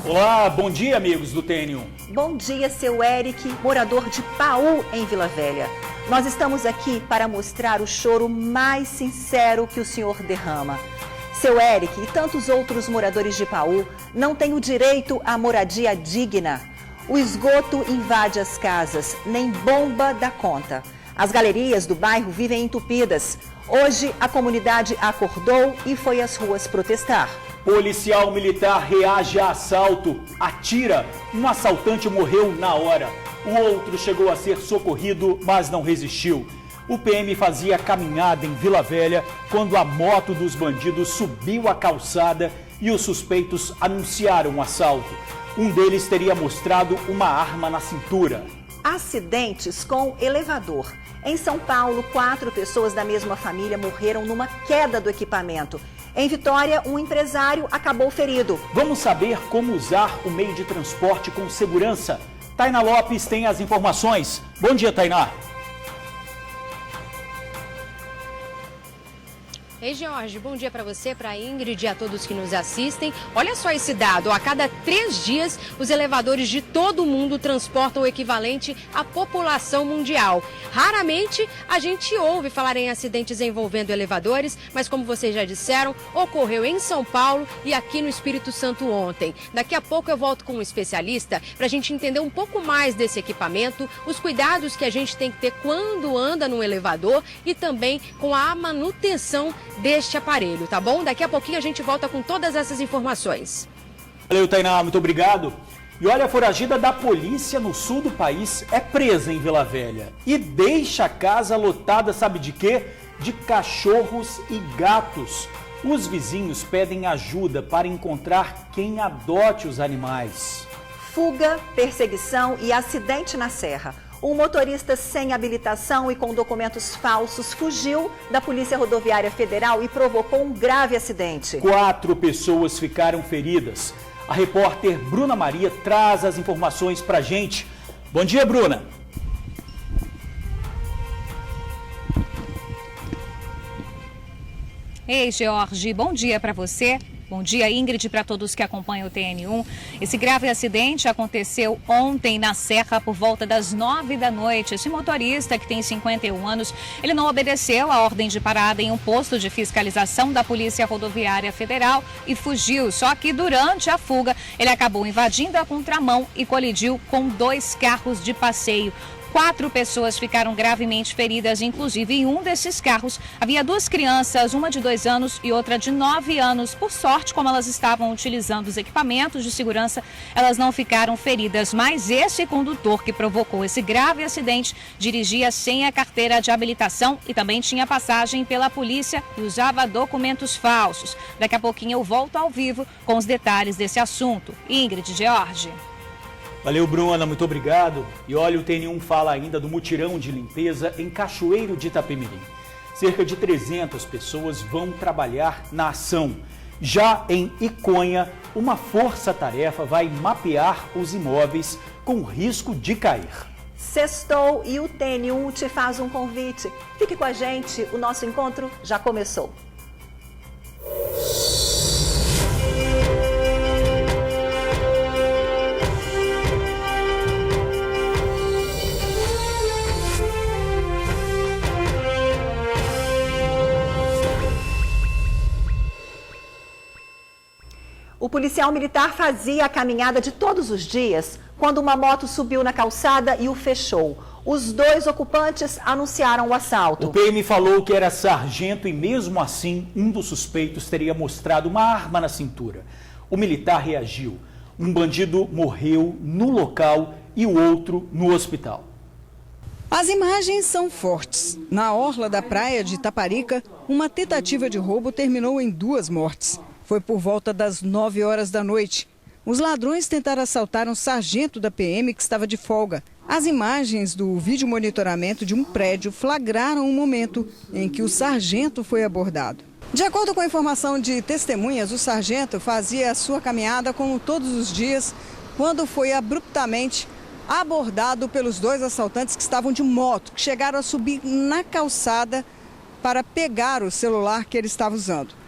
Olá, bom dia, amigos do TN1. Bom dia, seu Eric, morador de Paú, em Vila Velha. Nós estamos aqui para mostrar o choro mais sincero que o senhor derrama. Seu Eric e tantos outros moradores de Paú não têm o direito à moradia digna. O esgoto invade as casas, nem bomba dá conta. As galerias do bairro vivem entupidas. Hoje, a comunidade acordou e foi às ruas protestar. Policial militar reage a assalto, atira, um assaltante morreu na hora. O outro chegou a ser socorrido, mas não resistiu. O PM fazia caminhada em Vila Velha quando a moto dos bandidos subiu a calçada e os suspeitos anunciaram o assalto. Um deles teria mostrado uma arma na cintura. Acidentes com elevador. Em São Paulo, 4 pessoas da mesma família morreram numa queda do equipamento. Em Vitória, um empresário acabou ferido. Vamos saber como usar o meio de transporte com segurança. Tainá Lopes tem as informações. Bom dia, Tainá. Ei, Jorge, bom dia para você, para a Ingrid e a todos que nos assistem. Olha só esse dado, a cada 3 dias os elevadores de todo o mundo transportam o equivalente à população mundial. Raramente a gente ouve falar em acidentes envolvendo elevadores, mas como vocês já disseram, ocorreu em São Paulo e aqui no Espírito Santo ontem. Daqui a pouco eu volto com um especialista para a gente entender um pouco mais desse equipamento, os cuidados que a gente tem que ter quando anda no elevador e também com a manutenção deste aparelho, tá bom? Daqui a pouquinho a gente volta com todas essas informações. Valeu, Tainá, muito obrigado. E olha, a foragida da polícia no sul do país é presa em Vila Velha e deixa a casa lotada, sabe de quê? De cachorros e gatos. Os vizinhos pedem ajuda para encontrar quem adote os animais. Fuga, perseguição e acidente na Serra. Um motorista sem habilitação e com documentos falsos fugiu da Polícia Rodoviária Federal e provocou um grave acidente. 4 pessoas ficaram feridas. A repórter Bruna Maria traz as informações pra gente. Bom dia, Bruna. Ei, Jorge, bom dia para você. Bom dia, Ingrid, para todos que acompanham o TN1. Esse grave acidente aconteceu ontem na Serra por volta das 9 da noite. Esse motorista, que tem 51 anos, ele não obedeceu a ordem de parada em um posto de fiscalização da Polícia Rodoviária Federal e fugiu. Só que durante a fuga, ele acabou invadindo a contramão e colidiu com 2 carros de passeio. 4 pessoas ficaram gravemente feridas, inclusive em um desses carros havia 2 crianças, uma de 2 anos e outra de 9 anos. Por sorte, como elas estavam utilizando os equipamentos de segurança, elas não ficaram feridas. Mas esse condutor que provocou esse grave acidente dirigia sem a carteira de habilitação e também tinha passagem pela polícia e usava documentos falsos. Daqui a pouquinho eu volto ao vivo com os detalhes desse assunto. Ingrid, Jorge. Valeu, Bruna, muito obrigado. E olha, o TN1 fala ainda do mutirão de limpeza em Cachoeiro de Itapemirim. Cerca de 300 pessoas vão trabalhar na ação. Já em Iconha, uma força-tarefa vai mapear os imóveis com risco de cair. Sextou e o TN1 te faz um convite. Fique com a gente, o nosso encontro já começou. O policial militar fazia a caminhada de todos os dias quando uma moto subiu na calçada e o fechou. Os 2 ocupantes anunciaram o assalto. O PM falou que era sargento e mesmo assim um dos suspeitos teria mostrado uma arma na cintura. O militar reagiu. Um bandido morreu no local e o outro no hospital. As imagens são fortes. Na orla da praia de Itaparica, uma tentativa de roubo terminou em 2 mortes. Foi por volta das 9 horas da noite. Os ladrões tentaram assaltar um sargento da PM que estava de folga. As imagens do vídeo monitoramento de um prédio flagraram o momento em que o sargento foi abordado. De acordo com a informação de testemunhas, o sargento fazia a sua caminhada como todos os dias, quando foi abruptamente abordado pelos 2 assaltantes que estavam de moto, que chegaram a subir na calçada para pegar o celular que ele estava usando.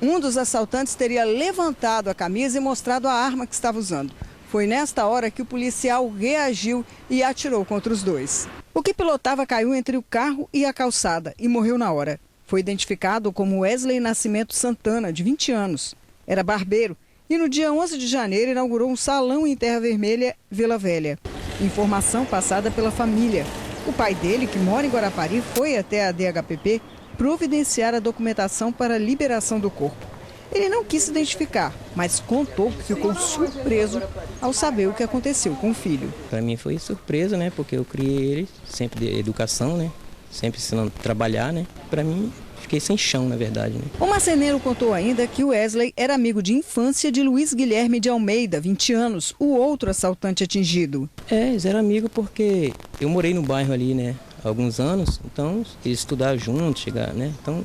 Um dos assaltantes teria levantado a camisa e mostrado a arma que estava usando. Foi nesta hora que o policial reagiu e atirou contra os dois. O que pilotava caiu entre o carro e a calçada e morreu na hora. Foi identificado como Wesley Nascimento Santana, de 20 anos. Era barbeiro e no dia 11 de janeiro inaugurou um salão em Terra Vermelha, Vila Velha. Informação passada pela família. O pai dele, que mora em Guarapari, foi até a DHPP providenciar a documentação para a liberação do corpo. Ele não quis se identificar, mas contou que ficou surpreso ao saber o que aconteceu com o filho. Para mim foi surpresa, né? Porque eu criei ele sempre de educação, né? Sempre ensinando a trabalhar, né? Para mim, fiquei sem chão, na verdade, né? O marceneiro contou ainda que o Wesley era amigo de infância de Luiz Guilherme de Almeida, 20 anos, o outro assaltante atingido. Eles eram amigos porque eu morei no bairro ali, né? Há alguns anos, então eles estudaram juntos, chegaram, né? Então,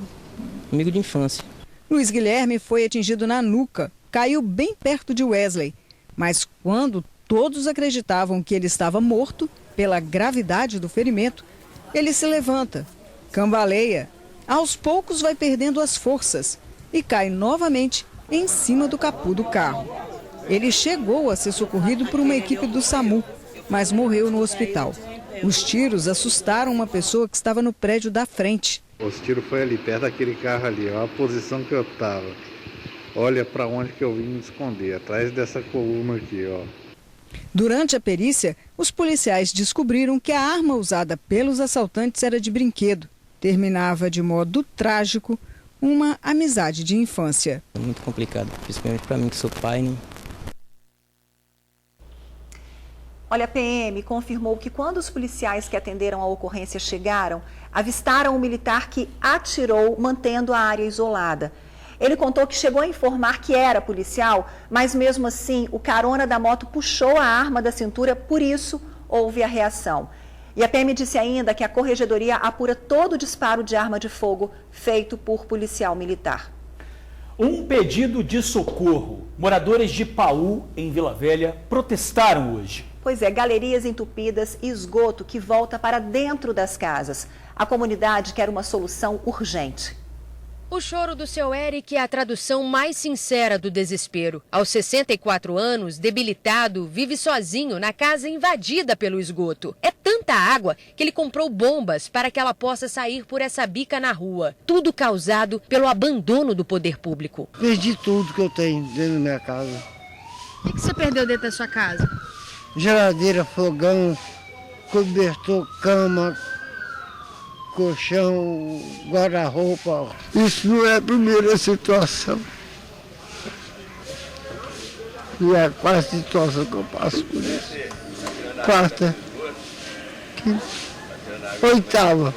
amigo de infância. Luiz Guilherme foi atingido na nuca, caiu bem perto de Wesley. Mas quando todos acreditavam que ele estava morto, pela gravidade do ferimento, ele se levanta, cambaleia, aos poucos vai perdendo as forças e cai novamente em cima do capô do carro. Ele chegou a ser socorrido por uma equipe do SAMU, mas morreu no hospital. Os tiros assustaram uma pessoa que estava no prédio da frente. Os tiros foi ali, perto daquele carro ali, ó, a posição que eu estava. Olha para onde que eu vim me esconder, atrás dessa coluna aqui, ó. Durante a perícia, os policiais descobriram que a arma usada pelos assaltantes era de brinquedo. Terminava de modo trágico uma amizade de infância. É muito complicado, principalmente para mim que sou pai, né? Olha, a PM confirmou que quando os policiais que atenderam a ocorrência chegaram, avistaram um militar que atirou, mantendo a área isolada. Ele contou que chegou a informar que era policial, mas mesmo assim o carona da moto puxou a arma da cintura, por isso houve a reação. E a PM disse ainda que a corregedoria apura todo o disparo de arma de fogo feito por policial militar. Um pedido de socorro. Moradores de Paú, em Vila Velha, protestaram hoje. Pois é, galerias entupidas e esgoto que volta para dentro das casas. A comunidade quer uma solução urgente. O choro do seu Eric é a tradução mais sincera do desespero. Aos 64 anos, debilitado, vive sozinho na casa invadida pelo esgoto. É tanta água que ele comprou bombas para que ela possa sair por essa bica na rua. Tudo causado pelo abandono do poder público. Perdi tudo que eu tenho dentro da minha casa. O que você perdeu dentro da sua casa? Geladeira, fogão, cobertor, cama, colchão, guarda-roupa. Isso não é a primeira situação. Não é a quarta situação que eu passo por isso. Quarta. Oitava.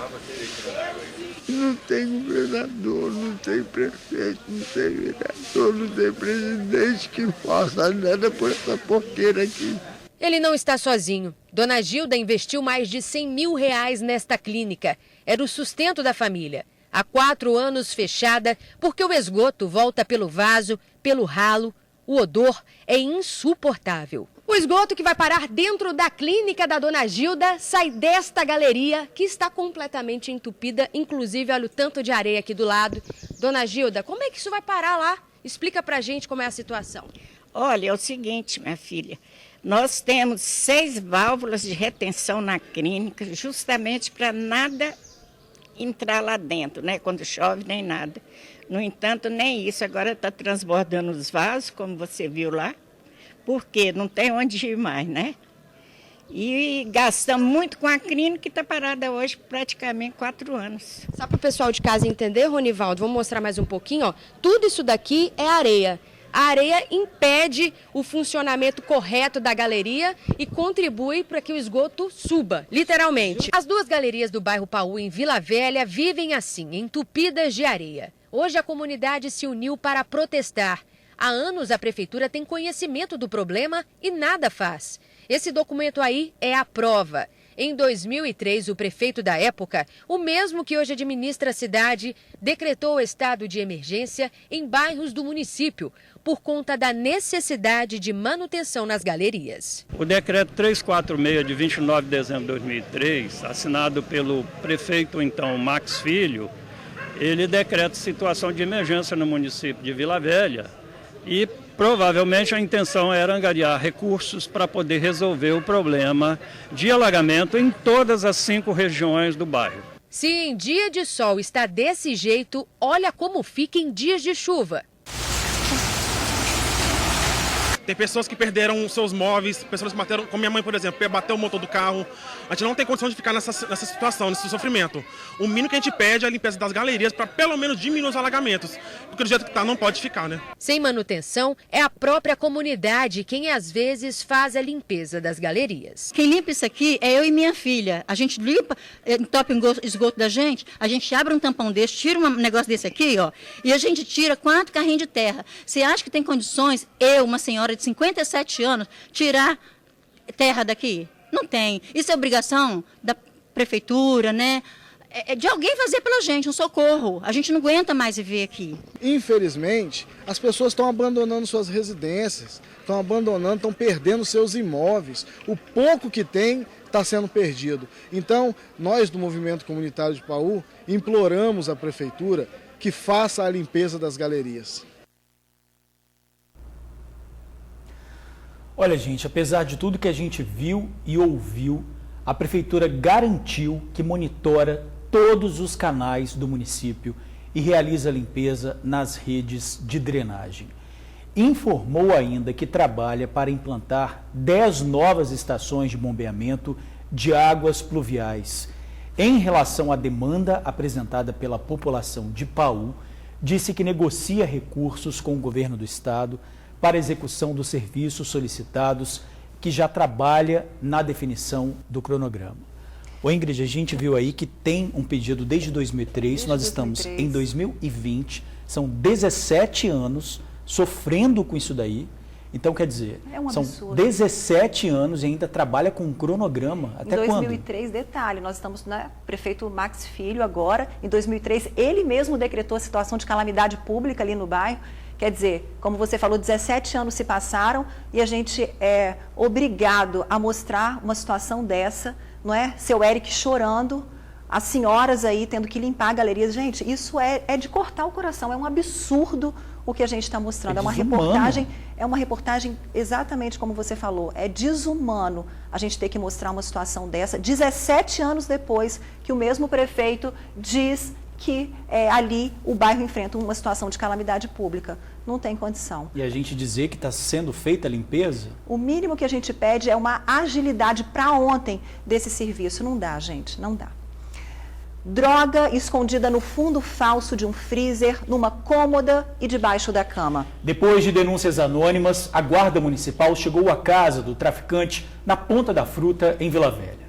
Não tem governador, não tem prefeito, não tem vereador, não tem presidente que faça nada por essa porqueira aqui. Ele não está sozinho. Dona Gilda investiu mais de R$100 mil nesta clínica. Era o sustento da família. Há 4 anos fechada, porque o esgoto volta pelo vaso, pelo ralo. O odor é insuportável. O esgoto que vai parar dentro da clínica da Dona Gilda sai desta galeria, que está completamente entupida. Inclusive, olha o tanto de areia aqui do lado. Dona Gilda, como é que isso vai parar lá? Explica pra gente como é a situação. Olha, é o seguinte, minha filha. Nós temos 6 válvulas de retenção na clínica, justamente para nada entrar lá dentro, né? Quando chove, nem nada. No entanto, nem isso. Agora está transbordando os vasos, como você viu lá, porque não tem onde ir mais, né? E gastamos muito com a clínica, que está parada hoje praticamente 4 anos. Só para o pessoal de casa entender, Ronivaldo, vamos mostrar mais um pouquinho, ó. Tudo isso daqui é areia. A areia impede o funcionamento correto da galeria e contribui para que o esgoto suba, literalmente. As 2 galerias do bairro Paú, em Vila Velha, vivem assim, entupidas de areia. Hoje a comunidade se uniu para protestar. Há anos a prefeitura tem conhecimento do problema e nada faz. Esse documento aí é a prova. Em 2003, o prefeito da época, o mesmo que hoje administra a cidade, decretou o estado de emergência em bairros do município, por conta da necessidade de manutenção nas galerias. O decreto 346 de 29 de dezembro de 2003, assinado pelo prefeito então Max Filho, ele decreta situação de emergência no município de Vila Velha e provavelmente a intenção era angariar recursos para poder resolver o problema de alagamento em todas as 5 regiões do bairro. Se em dia de sol está desse jeito, olha como fica em dias de chuva. Tem pessoas que perderam seus móveis, pessoas que bateram, como minha mãe, por exemplo, bateu o motor do carro. A gente não tem condição de ficar nessa situação, nesse sofrimento. O mínimo que a gente pede é a limpeza das galerias para pelo menos diminuir os alagamentos. Porque do jeito que está, não pode ficar, né? Sem manutenção, é a própria comunidade quem às vezes faz a limpeza das galerias. Quem limpa isso aqui é eu e minha filha. A gente limpa, entope o esgoto da gente, a gente abre um tampão desse, tira um negócio desse aqui, ó, e a gente tira 4 carrinhos de terra. Você acha que tem condições, eu, uma senhora de 57 anos, tirar terra daqui? Não tem. Isso é obrigação da prefeitura, né? É de alguém fazer pela gente, um socorro. A gente não aguenta mais viver aqui. Infelizmente, as pessoas estão abandonando suas residências, estão perdendo seus imóveis. O pouco que tem está sendo perdido. Então, nós do Movimento Comunitário de Paú imploramos à prefeitura que faça a limpeza das galerias. Olha, gente, apesar de tudo que a gente viu e ouviu, a prefeitura garantiu que monitora todos os canais do município e realiza a limpeza nas redes de drenagem. Informou ainda que trabalha para implantar 10 novas estações de bombeamento de águas pluviais. Em relação à demanda apresentada pela população de Paú, disse que negocia recursos com o governo do estado para execução dos serviços solicitados, que já trabalha na definição do cronograma. Ô Ingrid, a gente viu aí que tem um pedido desde 2003, nós estamos em 2020, são 17 anos sofrendo com isso daí. Então, quer dizer, são absurdo. 17 anos e ainda trabalha com um cronograma. Até quando? Em 2003, detalhe, nós estamos, né, prefeito Max Filho agora, em 2003, ele mesmo decretou a situação de calamidade pública ali no bairro. Quer dizer, como você falou, 17 anos se passaram e a gente é obrigado a mostrar uma situação dessa, não é? Seu Eric chorando, as senhoras aí tendo que limpar a galeria. Gente, isso é de cortar o coração, é um absurdo o que a gente está mostrando. É uma reportagem exatamente como você falou, é desumano a gente ter que mostrar uma situação dessa, 17 anos depois que o mesmo prefeito diz que ali o bairro enfrenta uma situação de calamidade pública. Não tem condição. E a gente dizer que está sendo feita a limpeza? O mínimo que a gente pede é uma agilidade para ontem desse serviço. Não dá, gente, não dá. Droga escondida no fundo falso de um freezer, numa cômoda e debaixo da cama. Depois de denúncias anônimas, a Guarda Municipal chegou à casa do traficante na Ponta da Fruta, em Vila Velha.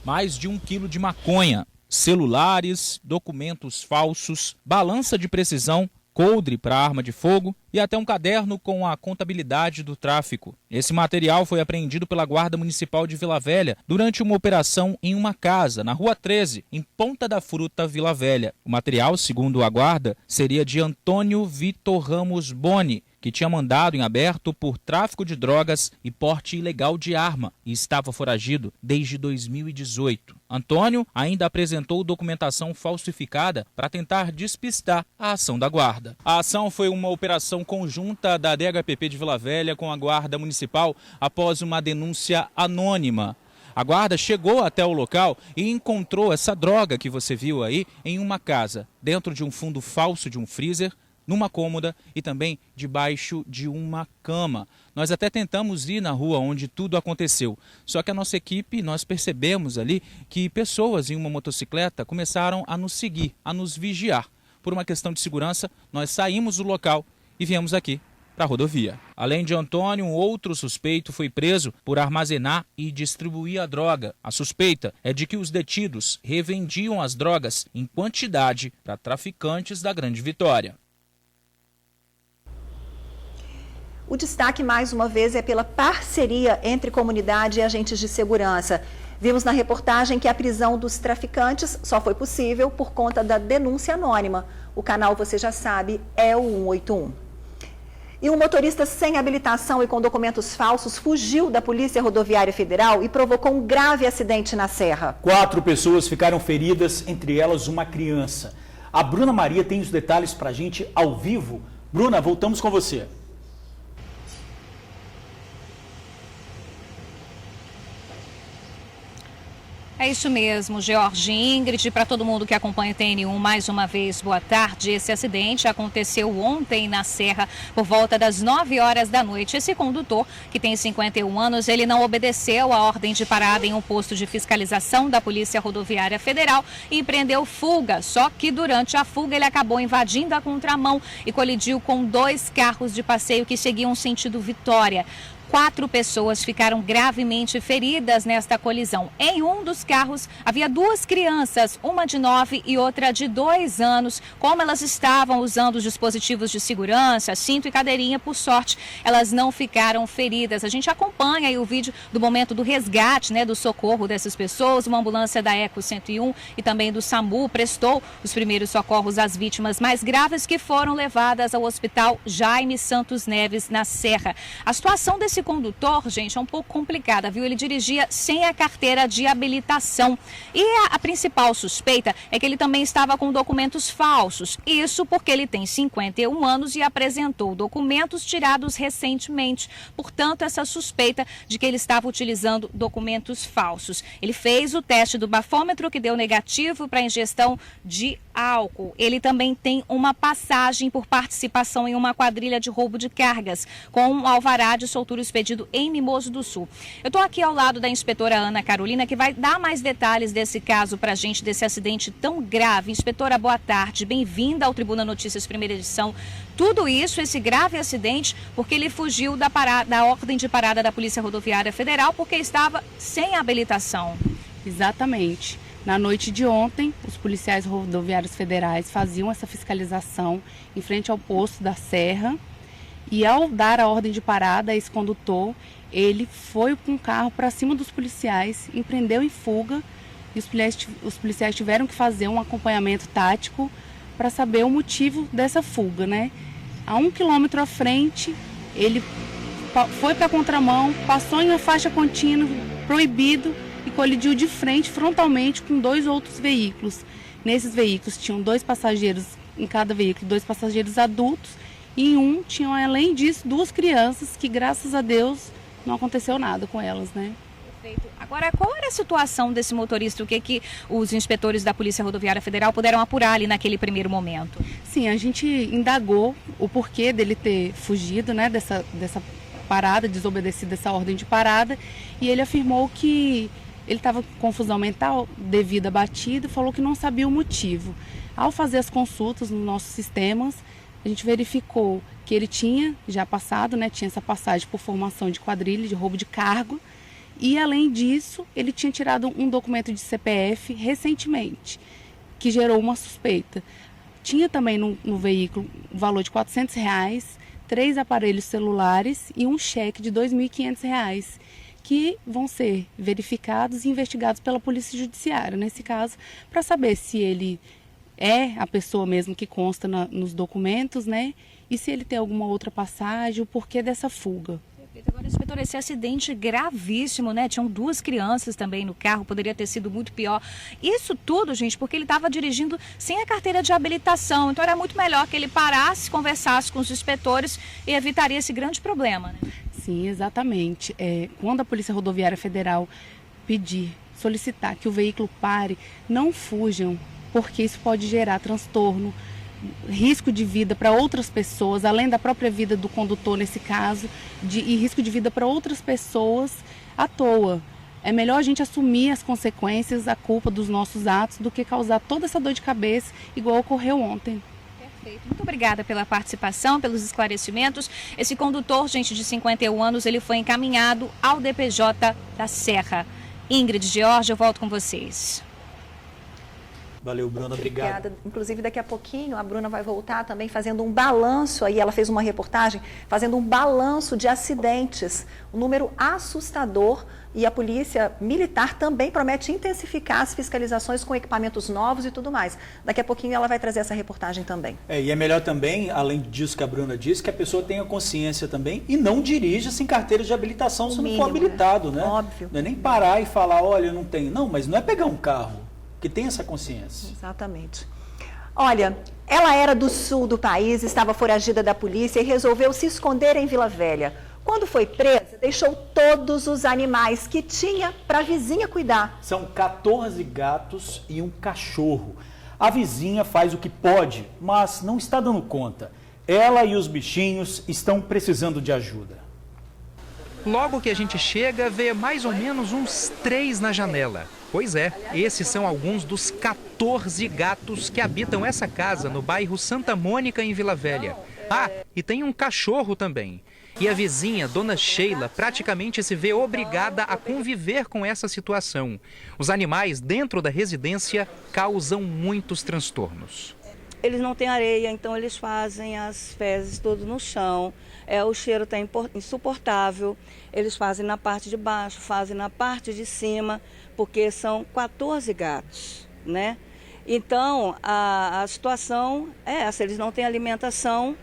Mais de 1 quilo de maconha, celulares, documentos falsos, balança de precisão, coldre para arma de fogo e até um caderno com a contabilidade do tráfico. Esse material foi apreendido pela Guarda Municipal de Vila Velha durante uma operação em uma casa, na Rua 13, em Ponta da Fruta, Vila Velha. O material, segundo a Guarda, seria de Antônio Vitor Ramos Boni, que tinha mandado em aberto por tráfico de drogas e porte ilegal de arma e estava foragido desde 2018. Antônio ainda apresentou documentação falsificada para tentar despistar a ação da Guarda. A ação foi uma operação conjunta da DHPP de Vila Velha com a Guarda Municipal após uma denúncia anônima. A Guarda chegou até o local e encontrou essa droga que você viu aí em uma casa, dentro de um fundo falso de um freezer, numa cômoda e também debaixo de uma cama. Nós até tentamos ir na rua onde tudo aconteceu, só que a nossa equipe, nós percebemos ali que pessoas em uma motocicleta começaram a nos seguir, a nos vigiar. Por uma questão de segurança, nós saímos do local e viemos aqui para a rodovia. Além de Antônio, um outro suspeito foi preso por armazenar e distribuir a droga. A suspeita é de que os detidos revendiam as drogas em quantidade para traficantes da Grande Vitória. O destaque, mais uma vez, é pela parceria entre comunidade e agentes de segurança. Vimos na reportagem que a prisão dos traficantes só foi possível por conta da denúncia anônima. O canal, você já sabe, é o 181. E um motorista sem habilitação e com documentos falsos fugiu da Polícia Rodoviária Federal e provocou um grave acidente na Serra. 4 pessoas ficaram feridas, entre elas uma criança. A Bruna Maria tem os detalhes para a gente ao vivo. Bruna, voltamos com você. É isso mesmo, George e Ingrid. Para todo mundo que acompanha o TN1, mais uma vez, boa tarde. Esse acidente aconteceu ontem na Serra, por volta das 9 horas da noite. Esse condutor, que tem 51 anos, ele não obedeceu a ordem de parada em um posto de fiscalização da Polícia Rodoviária Federal e empreendeu fuga. Só que durante a fuga ele acabou invadindo a contramão e colidiu com 2 carros de passeio que seguiam sentido Vitória. 4 pessoas ficaram gravemente feridas nesta colisão. Em um dos carros havia 2 crianças, uma de 9 e outra de 2 anos. Como elas estavam usando os dispositivos de segurança, cinto e cadeirinha, por sorte, elas não ficaram feridas. A gente acompanha aí o vídeo do momento do resgate, do socorro dessas pessoas. Uma ambulância da Eco 101 e também do SAMU prestou os primeiros socorros às vítimas mais graves que foram levadas ao Hospital Jaime Santos Neves, na Serra. A situação desse condutor, gente, é um pouco complicada, viu? Ele dirigia sem a carteira de habilitação. E a principal suspeita é que ele também estava com documentos falsos. Isso porque ele tem 51 anos e apresentou documentos tirados recentemente. Portanto, essa suspeita de que ele estava utilizando documentos falsos. Ele fez o teste do bafômetro, que deu negativo para ingestão de álcool. Ele também tem uma passagem por participação em uma quadrilha de roubo de cargas, com um alvará de soltura expedido em Mimoso do Sul. Eu estou aqui ao lado da inspetora Ana Carolina, que vai dar mais detalhes desse caso para a gente, desse acidente tão grave. Inspetora, boa tarde, bem-vinda ao Tribuna Notícias, primeira edição. Tudo isso, esse grave acidente, porque ele fugiu da ordem de parada da Polícia Rodoviária Federal, porque estava sem habilitação. Exatamente. Na noite de ontem, os policiais rodoviários federais faziam essa fiscalização em frente ao posto da Serra e, ao dar a ordem de parada, esse condutor, ele foi com o carro para cima dos policiais, empreendeu em fuga e os policiais tiveram que fazer um acompanhamento tático para saber o motivo dessa fuga, A 1 quilômetro à frente, ele foi para a contramão, passou em uma faixa contínua, proibido, e colidiu de frente, frontalmente, com 2 outros veículos. Nesses veículos tinham 2 passageiros, em cada veículo, 2 passageiros adultos, e em um tinham, além disso, 2 crianças, que graças a Deus não aconteceu nada com elas, Perfeito. Agora, qual era a situação desse motorista? O que os inspetores da Polícia Rodoviária Federal puderam apurar ali naquele primeiro momento? Sim, a gente indagou o porquê dele ter fugido, dessa parada, desobedecido essa ordem de parada, e ele afirmou que ele estava com confusão mental devido à batida e falou que não sabia o motivo. Ao fazer as consultas nos nossos sistemas, a gente verificou que ele tinha já passado, tinha essa passagem por formação de quadrilha, de roubo de cargo, e além disso, ele tinha tirado um documento de CPF recentemente, que gerou uma suspeita. Tinha também no veículo o valor de R$400, 3 aparelhos celulares e um cheque de R$2.500, que vão ser verificados e investigados pela Polícia Judiciária, nesse caso, para saber se ele é a pessoa mesmo que consta nos documentos, e se ele tem alguma outra passagem, o porquê dessa fuga. Agora, inspetor, esse acidente gravíssimo, Tinham 2 crianças também no carro, poderia ter sido muito pior. Isso tudo, gente, porque ele estava dirigindo sem a carteira de habilitação. Então era muito melhor que ele parasse, conversasse com os inspetores e evitaria esse grande problema, Sim, exatamente. Quando a Polícia Rodoviária Federal solicitar que o veículo pare, não fujam, porque isso pode gerar transtorno, risco de vida para outras pessoas, além da própria vida do condutor nesse caso, e risco de vida para outras pessoas à toa. É melhor a gente assumir as consequências, a culpa dos nossos atos, do que causar toda essa dor de cabeça, igual ocorreu ontem. Perfeito. Muito obrigada pela participação, pelos esclarecimentos. Esse condutor, gente, de 51 anos, ele foi encaminhado ao DPJ da Serra. Ingrid, George, eu volto com vocês. Valeu, Bruna, obrigado. Obrigada. Inclusive, daqui a pouquinho, a Bruna vai voltar também fazendo um balanço, aí ela fez uma reportagem, fazendo um balanço de acidentes, um número assustador, e a Polícia Militar também promete intensificar as fiscalizações com equipamentos novos e tudo mais. Daqui a pouquinho ela vai trazer essa reportagem também. E é melhor também, além disso que a Bruna disse, que a pessoa tenha consciência também e não dirija sem carteira de habilitação se não for habilitado, Óbvio. Não é nem parar e falar, olha, eu não tenho. Não, mas não é pegar um carro. Que tem essa consciência. Exatamente. Olha, ela era do sul do país, estava foragida da polícia e resolveu se esconder em Vila Velha. Quando foi presa, deixou todos os animais que tinha para a vizinha cuidar. São 14 gatos e um cachorro. A vizinha faz o que pode, mas não está dando conta. Ela e os bichinhos estão precisando de ajuda. Logo que a gente chega, vê mais ou menos uns 3 na janela. Pois é, esses são alguns dos 14 gatos que habitam essa casa no bairro Santa Mônica, em Vila Velha. Ah, e tem um cachorro também. E a vizinha, dona Sheila, praticamente se vê obrigada a conviver com essa situação. Os animais dentro da residência causam muitos transtornos. Eles não têm areia, então eles fazem as fezes todas no chão. O cheiro está insuportável. Eles fazem na parte de baixo, fazem na parte de cima, porque são 14 gatos, né? Então, a situação é essa, eles não têm alimentação.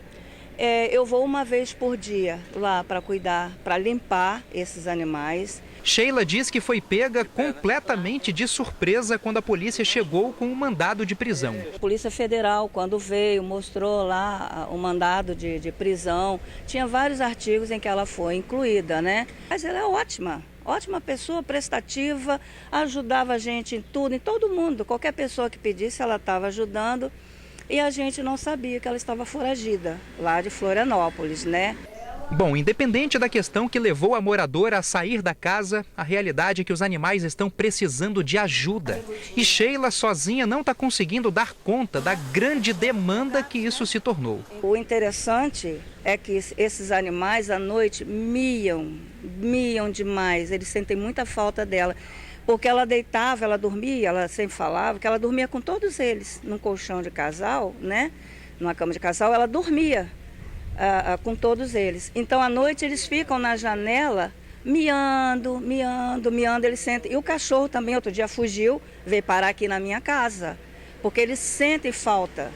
Eu vou uma vez por dia lá para cuidar, para limpar esses animais. Sheila diz que foi pega completamente de surpresa quando a polícia chegou com um mandado de prisão. A Polícia Federal, quando veio, mostrou lá o mandado de prisão. Tinha vários artigos em que ela foi incluída, né? Mas ela é ótima pessoa, prestativa, ajudava a gente em tudo, em todo mundo. Qualquer pessoa que pedisse, ela estava ajudando. E a gente não sabia que ela estava foragida, lá de Florianópolis, né? Bom, independente da questão que levou a moradora a sair da casa, a realidade é que os animais estão precisando de ajuda. E Sheila sozinha não está conseguindo dar conta da grande demanda que isso se tornou. O interessante é que esses animais à noite miam demais, eles sentem muita falta dela. Porque ela deitava, ela dormia, ela sempre falava que ela dormia com todos eles, num colchão de casal, né? Numa cama de casal, ela dormia com todos eles. Então, à noite, eles ficam na janela, miando, eles sentem. E o cachorro também, outro dia fugiu, veio parar aqui na minha casa, porque eles sentem falta.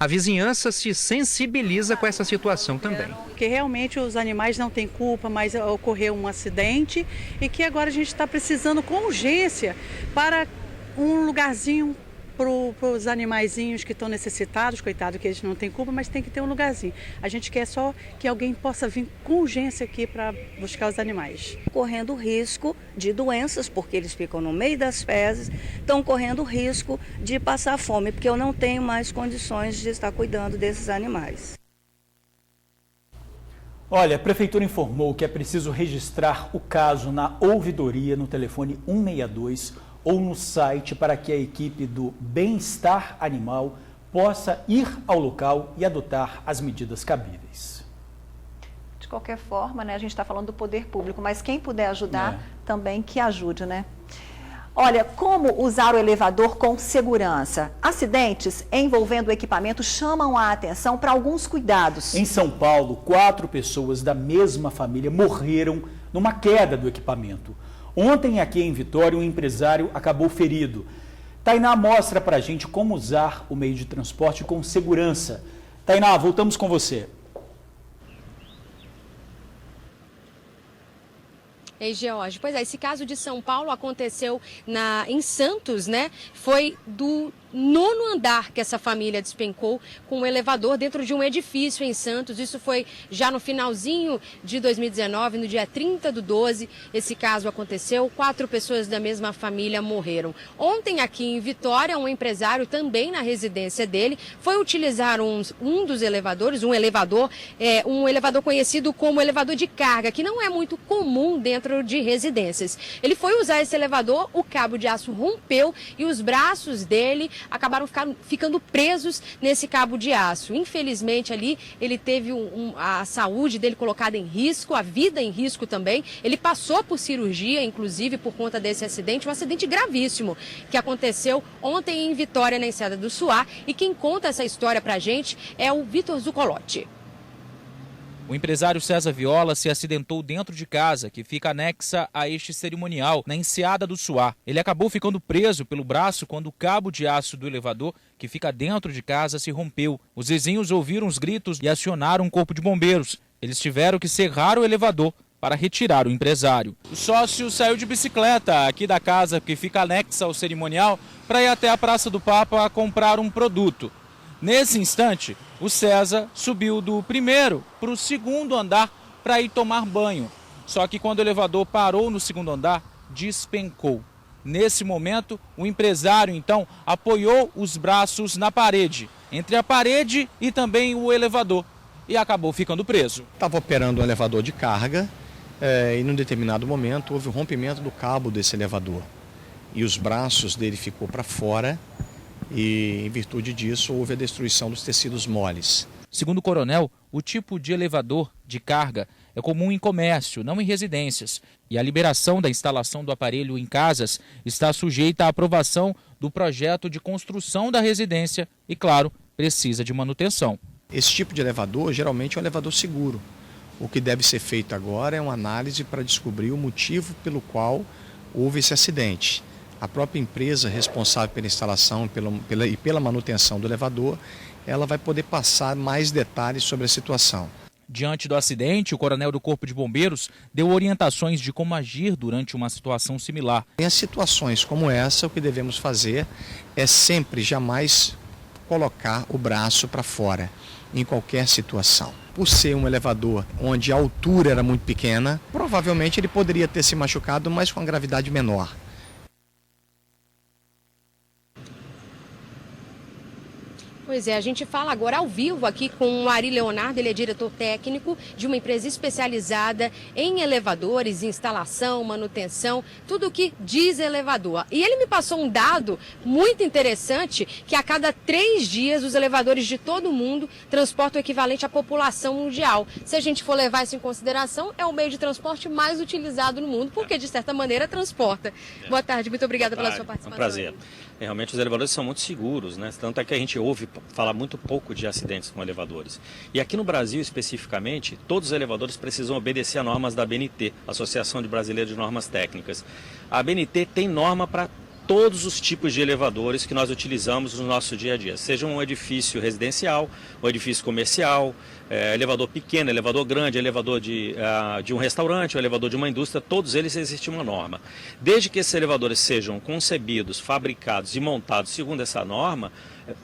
A vizinhança se sensibiliza com essa situação também. Porque realmente os animais não têm culpa, mas ocorreu um acidente e que agora a gente está precisando com urgência para um lugarzinho para os animaizinhos que estão necessitados, coitado que eles não têm culpa, mas tem que ter um lugarzinho. A gente quer só que alguém possa vir com urgência aqui para buscar os animais. Correndo risco de doenças, porque eles ficam no meio das fezes, estão correndo risco de passar fome, porque eu não tenho mais condições de estar cuidando desses animais. Olha, a Prefeitura informou que é preciso registrar o caso na ouvidoria no telefone 162 ou no site para que a equipe do Bem-Estar Animal possa ir ao local e adotar as medidas cabíveis. De qualquer forma, né, a gente está falando do poder público, mas quem puder ajudar também que ajude, né? Olha, como usar o elevador com segurança? Acidentes envolvendo o equipamento chamam a atenção para alguns cuidados. Em São Paulo, 4 pessoas da mesma família morreram numa queda do equipamento. Ontem, aqui em Vitória, um empresário acabou ferido. Tainá mostra pra gente como usar o meio de transporte com segurança. Tainá, voltamos com você. Ei, George, pois é, esse caso de São Paulo aconteceu em Santos, né? Foi do 9º andar que essa família despencou com um elevador dentro de um edifício em Santos. Isso foi já no finalzinho de 2019, no dia 30/12, esse caso aconteceu. 4 pessoas da mesma família morreram. Ontem aqui em Vitória, um empresário também na residência dele foi utilizar um dos elevadores, um elevador conhecido como elevador de carga, que não é muito comum dentro de residências. Ele foi usar esse elevador, o cabo de aço rompeu e os braços dele acabaram ficando presos nesse cabo de aço. Infelizmente ali ele teve a saúde dele colocada em risco, a vida em risco também. Ele passou por cirurgia, inclusive, por conta desse acidente, um acidente gravíssimo que aconteceu ontem em Vitória, na Enseada do Suá. E quem conta essa história pra gente é o Vitor Zucolotti. O empresário César Viola se acidentou dentro de casa, que fica anexa a este cerimonial, na Enseada do Suá. Ele acabou ficando preso pelo braço quando o cabo de aço do elevador, que fica dentro de casa, se rompeu. Os vizinhos ouviram os gritos e acionaram um corpo de bombeiros. Eles tiveram que serrar o elevador para retirar o empresário. O sócio saiu de bicicleta aqui da casa que fica anexa ao cerimonial para ir até a Praça do Papa comprar um produto. Nesse instante, o César subiu do primeiro para o segundo andar para ir tomar banho. Só que quando o elevador parou no segundo andar, despencou. Nesse momento, o empresário, então, apoiou os braços na parede, entre a parede e também o elevador, e acabou ficando preso. Estava operando um elevador de carga e, num determinado momento, houve o rompimento do cabo desse elevador. E os braços dele ficou para fora e, em virtude disso, houve a destruição dos tecidos moles. Segundo o coronel, o tipo de elevador de carga é comum em comércio, não em residências. E a liberação da instalação do aparelho em casas está sujeita à aprovação do projeto de construção da residência e, claro, precisa de manutenção. Esse tipo de elevador geralmente é um elevador seguro. O que deve ser feito agora é uma análise para descobrir o motivo pelo qual houve esse acidente. A própria empresa responsável pela instalação e pela manutenção do elevador, ela vai poder passar mais detalhes sobre a situação. Diante do acidente, o coronel do Corpo de Bombeiros deu orientações de como agir durante uma situação similar. Em situações como essa, o que devemos fazer é sempre, jamais colocar o braço para fora, em qualquer situação. Por ser um elevador onde a altura era muito pequena, provavelmente ele poderia ter se machucado, mas com uma gravidade menor. Pois é, a gente fala agora ao vivo aqui com o Ari Leonardo, ele é diretor técnico de uma empresa especializada em elevadores, instalação, manutenção, tudo o que diz elevador. E ele me passou um dado muito interessante, que a cada 3 dias os elevadores de todo o mundo transportam o equivalente à população mundial. Se a gente for levar isso em consideração, é o meio de transporte mais utilizado no mundo, porque de certa maneira transporta. Boa tarde, muito obrigada pela sua participação. É um prazer. Realmente os elevadores são muito seguros, né? Tanto é que a gente ouve falar muito pouco de acidentes com elevadores. E aqui no Brasil, especificamente, todos os elevadores precisam obedecer a normas da ABNT, Associação de Brasileira de Normas Técnicas. A ABNT tem norma para todos os tipos de elevadores que nós utilizamos no nosso dia a dia, seja um edifício residencial, um edifício comercial, elevador pequeno, elevador grande, elevador de um restaurante, um elevador de uma indústria, todos eles existe uma norma. Desde que esses elevadores sejam concebidos, fabricados e montados segundo essa norma,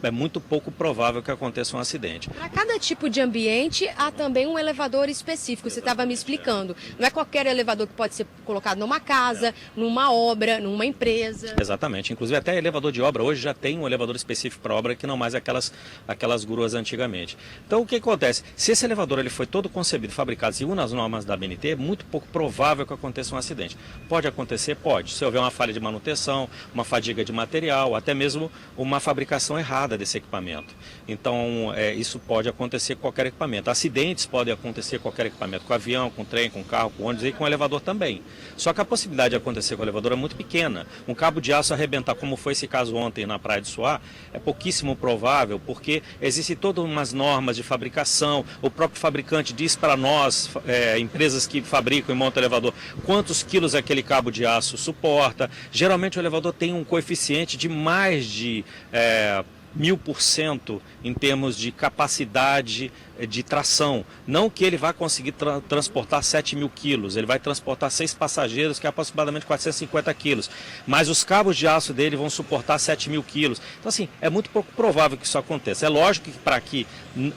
é muito pouco provável que aconteça um acidente. Para cada tipo de ambiente, há também um elevador específico, você estava me explicando. Não é qualquer elevador que pode ser colocado numa casa, numa obra, numa empresa. Exatamente. Inclusive, até elevador de obra, hoje já tem um elevador específico para obra, que não mais aquelas gruas antigamente. Então, o que acontece? Se esse elevador ele foi todo concebido, fabricado segundo as normas da ABNT, é muito pouco provável que aconteça um acidente. Pode acontecer? Pode. Se houver uma falha de manutenção, uma fadiga de material, até mesmo uma fabricação errada desse equipamento. Então, isso pode acontecer com qualquer equipamento. Acidentes podem acontecer com qualquer equipamento, com avião, com trem, com carro, com ônibus e com elevador também. Só que a possibilidade de acontecer com o elevador é muito pequena. Um cabo de aço arrebentar, como foi esse caso ontem na Praia de Suá, é pouquíssimo provável, porque existem todas umas normas de fabricação. O próprio fabricante diz para nós, empresas que fabricam e montam elevador, quantos quilos aquele cabo de aço suporta. Geralmente o elevador tem um coeficiente de mais de 1000% em termos de capacidade de tração. Não que ele vai conseguir transportar 7.000 quilos, ele vai transportar 6 passageiros, que é aproximadamente 450 quilos. Mas os cabos de aço dele vão suportar 7.000 quilos. Então, assim, é muito pouco provável que isso aconteça. É lógico que para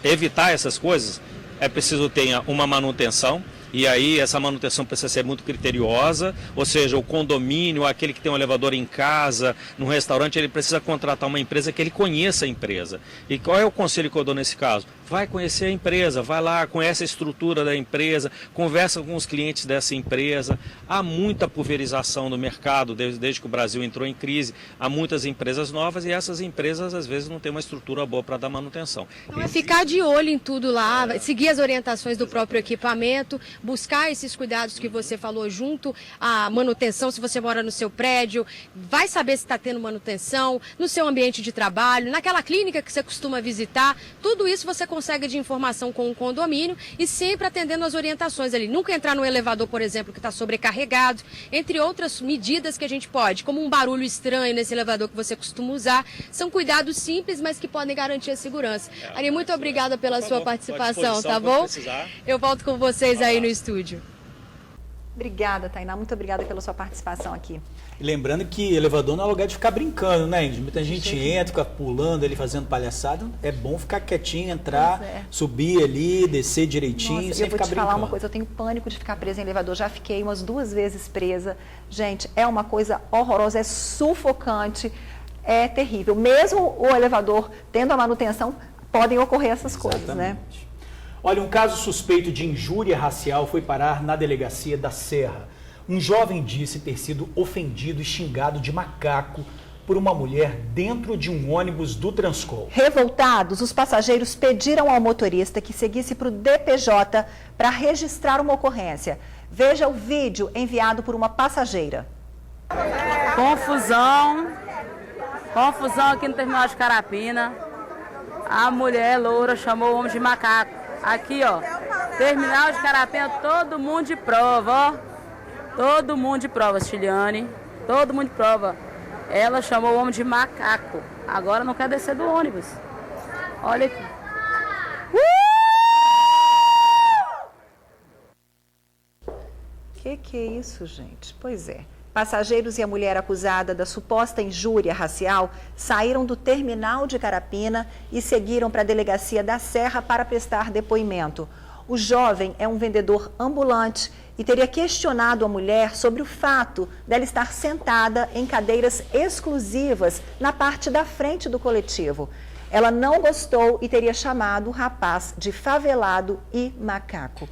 evitar essas coisas, é preciso ter uma manutenção. E aí essa manutenção precisa ser muito criteriosa, ou seja, o condomínio, aquele que tem um elevador em casa, num restaurante, ele precisa contratar uma empresa que ele conheça a empresa. E qual é o conselho que eu dou nesse caso? Vai conhecer a empresa, vai lá, conhece a estrutura da empresa, conversa com os clientes dessa empresa. Há muita pulverização no mercado, desde que o Brasil entrou em crise, há muitas empresas novas e essas empresas às vezes não têm uma estrutura boa para dar manutenção. Então é ficar de olho em tudo lá, seguir as orientações do próprio equipamento, buscar esses cuidados que você falou junto à manutenção, se você mora no seu prédio, vai saber se está tendo manutenção, no seu ambiente de trabalho, naquela clínica que você costuma visitar, tudo isso você consegue de informação com o condomínio e sempre atendendo as orientações ali. Nunca entrar no elevador, por exemplo, que está sobrecarregado, entre outras medidas que a gente pode, como um barulho estranho nesse elevador que você costuma usar, são cuidados simples, mas que podem garantir a segurança. Ari, muito obrigada pela sua participação, tá bom? Eu volto com vocês aí no estúdio. Obrigada, Tainá. Muito obrigada pela sua participação aqui. E lembrando que elevador não é lugar de ficar brincando, né, Índia? Muita gente entra, fica pulando ali, fazendo palhaçada. É bom ficar quietinho, entrar, subir ali, descer direitinho, Nossa, sem eu vou ficar te brincando. falar uma coisa, eu tenho pânico de ficar presa em elevador. Já fiquei umas 2 vezes presa. Gente, é uma coisa horrorosa, é sufocante, é terrível. Mesmo o elevador tendo a manutenção, podem ocorrer essas coisas, né? Olha, um caso suspeito de injúria racial foi parar na delegacia da Serra. Um jovem disse ter sido ofendido e xingado de macaco por uma mulher dentro de um ônibus do Transcol. Revoltados, os passageiros pediram ao motorista que seguisse para o DPJ para registrar uma ocorrência. Veja o vídeo enviado por uma passageira. Confusão aqui no terminal de Carapina. A mulher loura chamou o homem de macaco. Aqui, ó, terminal de Carapina, todo mundo de prova, ó. Todo mundo de prova, Chiliane. Todo mundo de prova. Ela chamou o homem de macaco. Agora não quer descer do ônibus. Olha aqui. Que é isso, gente? Pois é. Passageiros e a mulher acusada da suposta injúria racial saíram do terminal de Carapina e seguiram para a delegacia da Serra para prestar depoimento. O jovem é um vendedor ambulante e teria questionado a mulher sobre o fato dela estar sentada em cadeiras exclusivas na parte da frente do coletivo. Ela não gostou e teria chamado o rapaz de favelado e macaco.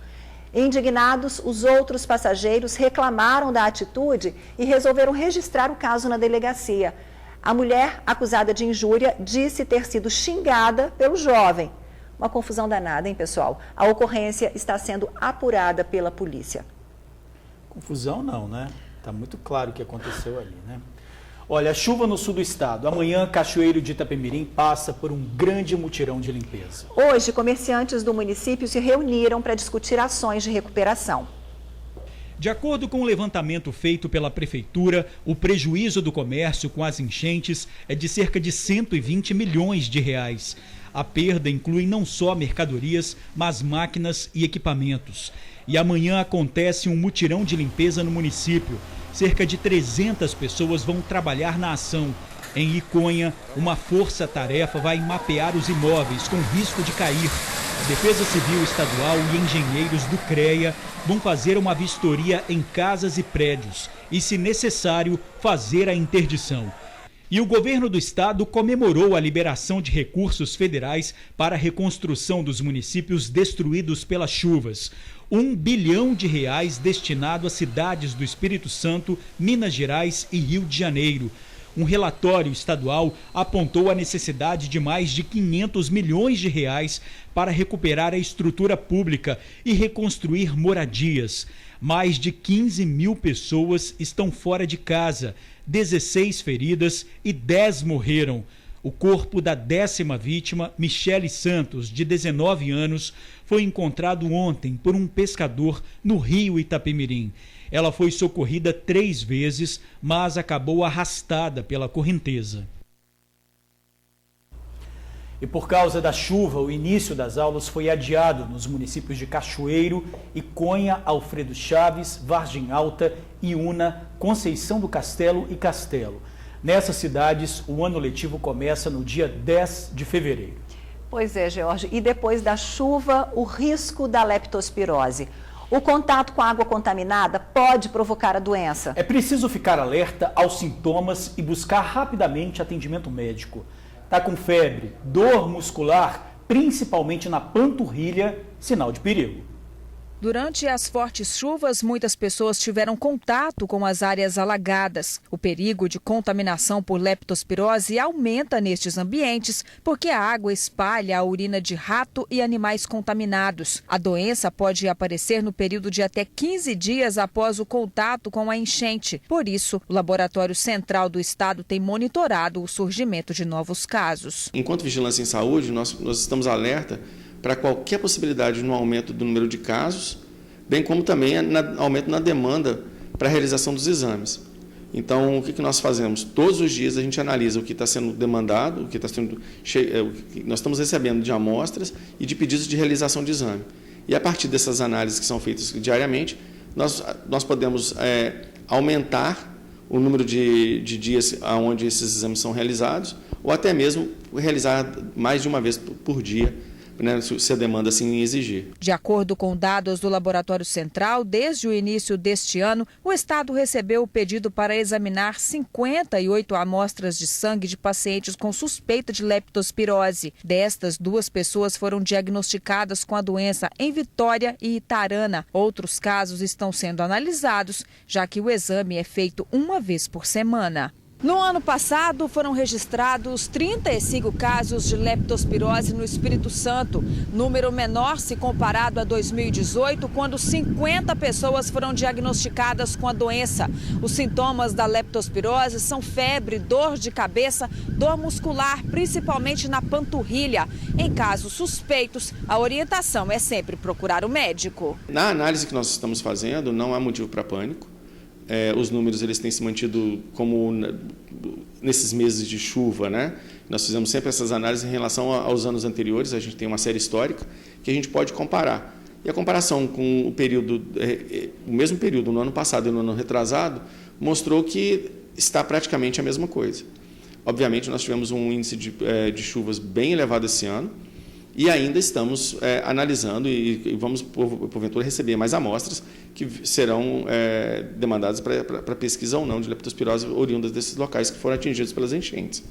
Indignados, os outros passageiros reclamaram da atitude e resolveram registrar o caso na delegacia. A mulher, acusada de injúria, disse ter sido xingada pelo jovem. Uma confusão danada, hein, pessoal? A ocorrência está sendo apurada pela polícia. Confusão não, né? Tá muito claro o que aconteceu ali, né? Olha, chuva no sul do estado. Amanhã, Cachoeiro de Itapemirim passa por um grande mutirão de limpeza. Hoje, comerciantes do município se reuniram para discutir ações de recuperação. De acordo com o levantamento feito pela Prefeitura, o prejuízo do comércio com as enchentes é de cerca de 120 milhões de reais. A perda inclui não só mercadorias, mas máquinas e equipamentos. E amanhã acontece um mutirão de limpeza no município. Cerca de 300 pessoas vão trabalhar na ação. Em Iconha, uma força-tarefa vai mapear os imóveis com risco de cair. A Defesa Civil Estadual e engenheiros do CREA vão fazer uma vistoria em casas e prédios e, se necessário, fazer a interdição. E o governo do estado comemorou a liberação de recursos federais para a reconstrução dos municípios destruídos pelas chuvas. R$1 bilhão destinado às cidades do Espírito Santo, Minas Gerais e Rio de Janeiro. Um relatório estadual apontou a necessidade de mais de R$500 milhões para recuperar a estrutura pública e reconstruir moradias. Mais de 15 mil pessoas estão fora de casa, 16 feridas e 10 morreram. O corpo da 10ª vítima, Michele Santos, de 19 anos, foi encontrado ontem por um pescador no rio Itapemirim. Ela foi socorrida 3 vezes, mas acabou arrastada pela correnteza. E por causa da chuva, o início das aulas foi adiado nos municípios de Cachoeiro, Iconha, Alfredo Chaves, Vargem Alta, Iuna, Conceição do Castelo e Castelo. Nessas cidades, o ano letivo começa no dia 10 de fevereiro. Pois é, George. E depois da chuva, o risco da leptospirose. O contato com a água contaminada pode provocar a doença. É preciso ficar alerta aos sintomas e buscar rapidamente atendimento médico. Tá com febre, dor muscular, principalmente na panturrilha, sinal de perigo. Durante as fortes chuvas, muitas pessoas tiveram contato com as áreas alagadas. O perigo de contaminação por leptospirose aumenta nestes ambientes porque a água espalha a urina de rato e animais contaminados. A doença pode aparecer no período de até 15 dias após o contato com a enchente. Por isso, o Laboratório Central do Estado tem monitorado o surgimento de novos casos. Enquanto Vigilância em Saúde, nós estamos alerta para qualquer possibilidade no aumento do número de casos, bem como também aumento na demanda para a realização dos exames. Então, o que nós fazemos? Todos os dias a gente analisa o que está sendo demandado, o que nós estamos recebendo de amostras e de pedidos de realização de exame. E a partir dessas análises que são feitas diariamente, nós podemos aumentar o número de dias onde esses exames são realizados, ou até mesmo realizar mais de uma vez por dia, né, se a demanda assim exigir. De acordo com dados do Laboratório Central, desde o início deste ano, o Estado recebeu o pedido para examinar 58 amostras de sangue de pacientes com suspeita de leptospirose. Destas, 2 pessoas foram diagnosticadas com a doença em Vitória e Itarana. Outros casos estão sendo analisados, já que o exame é feito uma vez por semana. No ano passado, foram registrados 35 casos de leptospirose no Espírito Santo, número menor se comparado a 2018, quando 50 pessoas foram diagnosticadas com a doença. Os sintomas da leptospirose são febre, dor de cabeça, dor muscular, principalmente na panturrilha. Em casos suspeitos, a orientação é sempre procurar o médico. Na análise que nós estamos fazendo, não há motivo para pânico. Os números eles têm se mantido como nesses meses de chuva, né? Nós fizemos sempre essas análises em relação aos anos anteriores, a gente tem uma série histórica que a gente pode comparar. E a comparação com o mesmo período no ano passado e no ano retrasado mostrou que está praticamente a mesma coisa. Obviamente, nós tivemos um índice de chuvas bem elevado esse ano, e ainda estamos analisando e vamos, porventura, receber mais amostras que serão demandadas para pesquisa ou não de leptospirose oriundas desses locais que foram atingidos pelas enchentes.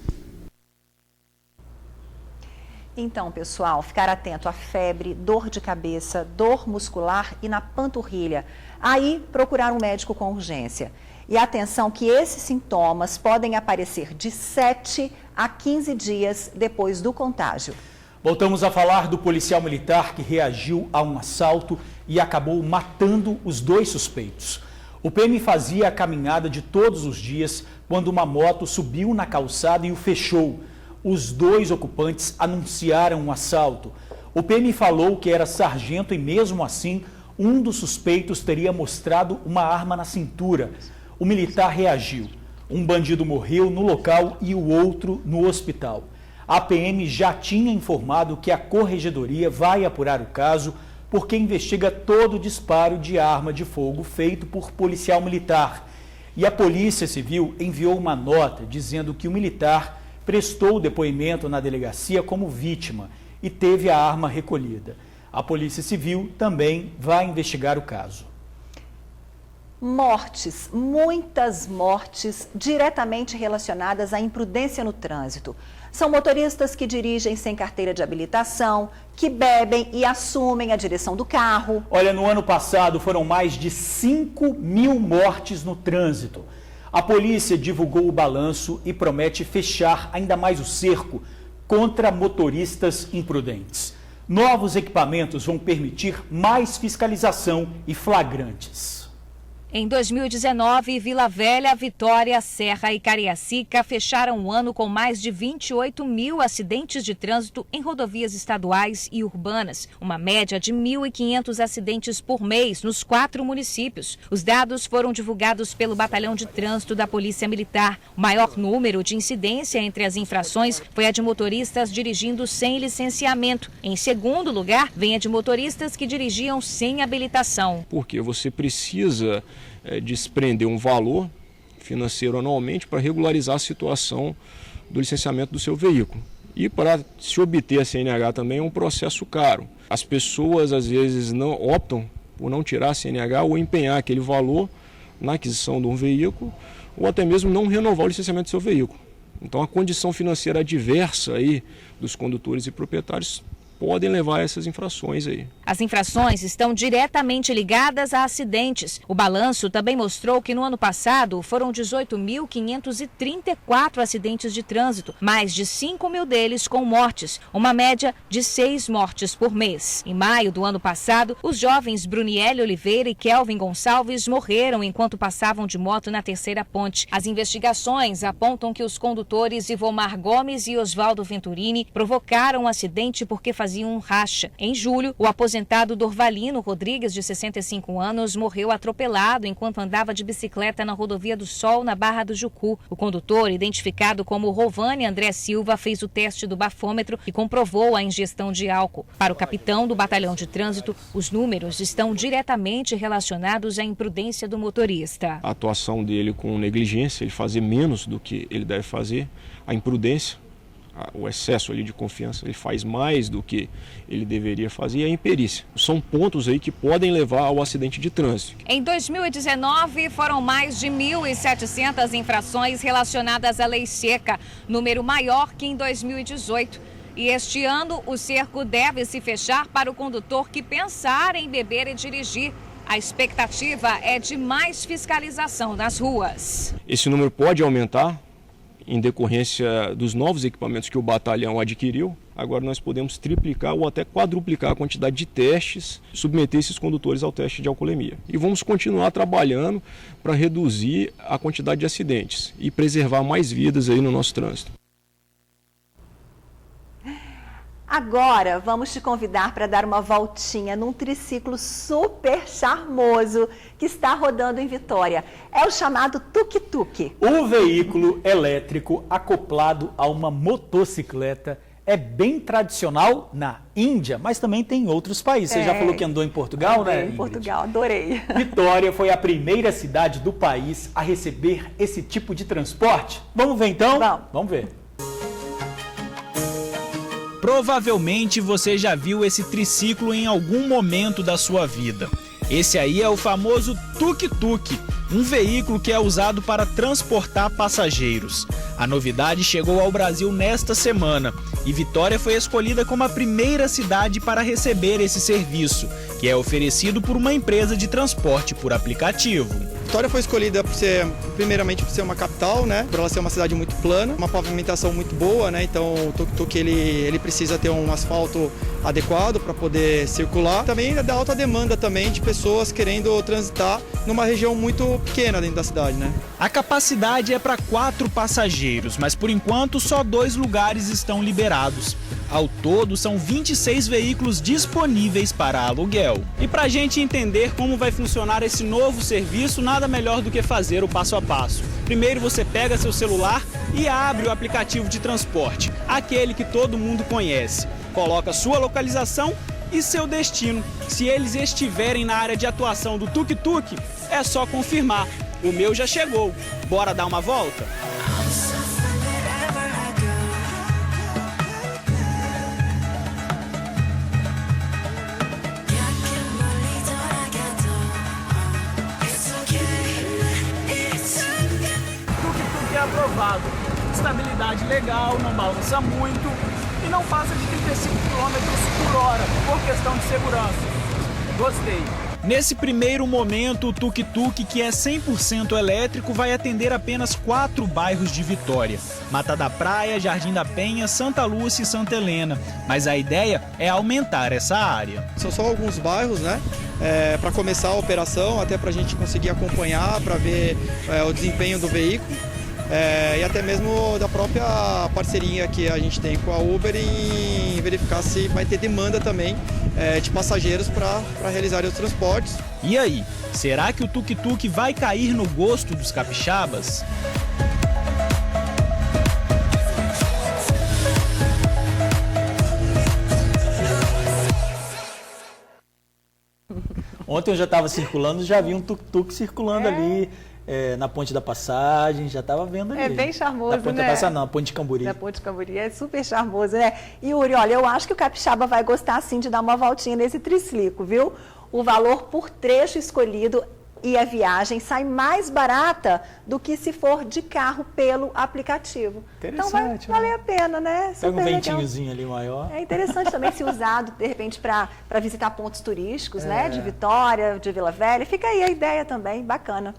Então, pessoal, ficar atento à febre, dor de cabeça, dor muscular e na panturrilha. Aí, procurar um médico com urgência. E atenção que esses sintomas podem aparecer de 7 a 15 dias depois do contágio. Voltamos a falar do policial militar que reagiu a um assalto e acabou matando os 2 suspeitos. O PM fazia a caminhada de todos os dias quando uma moto subiu na calçada e o fechou. Os 2 ocupantes anunciaram um assalto. O PM falou que era sargento e mesmo assim um dos suspeitos teria mostrado uma arma na cintura. O militar reagiu. Um bandido morreu no local e o outro no hospital. A PM já tinha informado que a Corregedoria vai apurar o caso porque investiga todo o disparo de arma de fogo feito por policial militar. E a Polícia Civil enviou uma nota dizendo que o militar prestou depoimento na delegacia como vítima e teve a arma recolhida. A Polícia Civil também vai investigar o caso. Mortes, muitas mortes diretamente relacionadas à imprudência no trânsito. São motoristas que dirigem sem carteira de habilitação, que bebem e assumem a direção do carro. Olha, no ano passado foram mais de 5.000 mortes no trânsito. A polícia divulgou o balanço e promete fechar ainda mais o cerco contra motoristas imprudentes. Novos equipamentos vão permitir mais fiscalização e flagrantes. Em 2019, Vila Velha, Vitória, Serra e Cariacica fecharam o ano com mais de 28 mil acidentes de trânsito em rodovias estaduais e urbanas, uma média de 1.500 acidentes por mês nos 4 municípios. Os dados foram divulgados pelo Batalhão de Trânsito da Polícia Militar. O maior número de incidência entre as infrações foi a de motoristas dirigindo sem licenciamento. Em segundo lugar, vem a de motoristas que dirigiam sem habilitação. Porque você precisa desprender um valor financeiro anualmente para regularizar a situação do licenciamento do seu veículo. E para se obter a CNH também é um processo caro. As pessoas às vezes não optam por não tirar a CNH ou empenhar aquele valor na aquisição de um veículo ou até mesmo não renovar o licenciamento do seu veículo. Então a condição financeira adversa aí dos condutores e proprietários podem levar a essas infrações aí. As infrações estão diretamente ligadas a acidentes. O balanço também mostrou que no ano passado foram 18.534 acidentes de trânsito, mais de 5.000 deles com mortes, uma média de 6 mortes por mês. Em maio do ano passado, os jovens Bruniele Oliveira e Kelvin Gonçalves morreram enquanto passavam de moto na terceira ponte. As investigações apontam que os condutores Ivomar Gomes e Oswaldo Venturini provocaram o acidente porque faziam faziam um racha. Em julho, o aposentado Dorvalino Rodrigues, de 65 anos, morreu atropelado enquanto andava de bicicleta na Rodovia do Sol, na Barra do Jucu. O condutor, identificado como Rovani André Silva, fez o teste do bafômetro e comprovou a ingestão de álcool. Para o capitão do Batalhão de Trânsito, os números estão diretamente relacionados à imprudência do motorista. A atuação dele com negligência, ele fazer menos do que ele deve fazer, a imprudência, o excesso ali de confiança, ele faz mais do que ele deveria fazer, e a imperícia. São pontos aí que podem levar ao acidente de trânsito. Em 2019, foram mais de 1.700 infrações relacionadas à lei seca, número maior que em 2018. E este ano, o cerco deve se fechar para o condutor que pensar em beber e dirigir. A expectativa é de mais fiscalização nas ruas. Esse número pode aumentar em decorrência dos novos equipamentos que o batalhão adquiriu. Agora nós podemos triplicar ou até quadruplicar a quantidade de testes, submeter esses condutores ao teste de alcoolemia. E vamos continuar trabalhando para reduzir a quantidade de acidentes e preservar mais vidas aí no nosso trânsito. Agora, vamos te convidar para dar uma voltinha num triciclo super charmoso que está rodando em Vitória. É o chamado tuk-tuk. O veículo elétrico acoplado a uma motocicleta é bem tradicional na Índia, mas também tem em outros países. Você já falou que andou em Portugal, né, Ingrid? Em Portugal, adorei. Vitória foi a primeira cidade do país a receber esse tipo de transporte. Vamos ver então? Vamos ver. Provavelmente você já viu esse triciclo em algum momento da sua vida. Esse aí é o famoso tuk-tuk, um veículo que é usado para transportar passageiros. A novidade chegou ao Brasil nesta semana e Vitória foi escolhida como a primeira cidade para receber esse serviço, que é oferecido por uma empresa de transporte por aplicativo. Vitória foi escolhida primeiramente por ser uma capital, né? Por ela ser uma cidade muito plana, uma pavimentação muito boa, né? Então o tuk-tuk ele precisa ter um asfalto adequado para poder circular. Também dá alta demanda também de pessoas querendo transitar numa região muito pequena dentro da cidade, né? A capacidade é para 4 passageiros, mas por enquanto só 2 lugares estão liberados. Ao todo, são 26 veículos disponíveis para aluguel. E para a gente entender como vai funcionar esse novo serviço, nada melhor do que fazer o passo a passo. Primeiro você pega seu celular e abre o aplicativo de transporte, aquele que todo mundo conhece. Coloca sua localização e seu destino. Se eles estiverem na área de atuação do tuk-tuk, é só confirmar. O meu já chegou. Bora dar uma volta? Aprovado. Estabilidade legal, não balança muito e não passa de 35 km por hora, por questão de segurança. Gostei. Nesse primeiro momento, o tuk-tuk, que é 100% elétrico, vai atender apenas 4 bairros de Vitória: Mata da Praia, Jardim da Penha, Santa Lúcia e Santa Helena. Mas a ideia é aumentar essa área. São só alguns bairros, né? Para começar a operação, até para a gente conseguir acompanhar, para ver o desempenho do veículo. E até mesmo da própria parceria que a gente tem com a Uber em verificar se vai ter demanda também de passageiros para realizarem os transportes. E aí, será que o tuk-tuk vai cair no gosto dos capixabas? Ontem eu já estava circulando, já vi um tuk-tuk circulando ali. Na Ponte da Passagem, já estava vendo ali. É bem charmoso, na Ponte né? Da Passagem não, na Ponte de Camburi. Na Ponte de Camburi, é super charmoso, né? E Yuri, olha, eu acho que o capixaba vai gostar sim de dar uma voltinha nesse triciclo, viu? O valor por trecho escolhido e a viagem sai mais barata do que se for de carro pelo aplicativo. Então vai valer a pena, né? Pega um ventinhozinho ali maior. É interessante também ser usado, de repente, para visitar pontos turísticos, né? De Vitória, de Vila Velha. Fica aí a ideia também, bacana.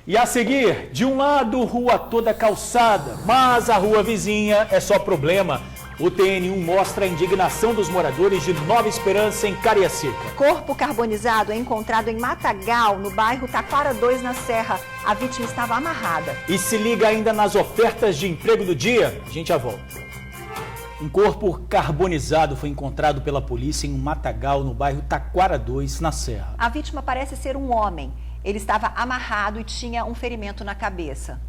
E a seguir, de um lado, rua toda calçada, mas a rua vizinha é só problema. O TN1 mostra a indignação dos moradores de Nova Esperança, em Cariacica. Corpo carbonizado é encontrado em Matagal, no bairro Taquara 2, na Serra. A vítima estava amarrada. E se liga ainda nas ofertas de emprego do dia. A gente já volta. Um corpo carbonizado foi encontrado pela polícia em um matagal no bairro Taquara 2, na Serra. A vítima parece ser um homem. Ele estava amarrado e tinha um ferimento na cabeça.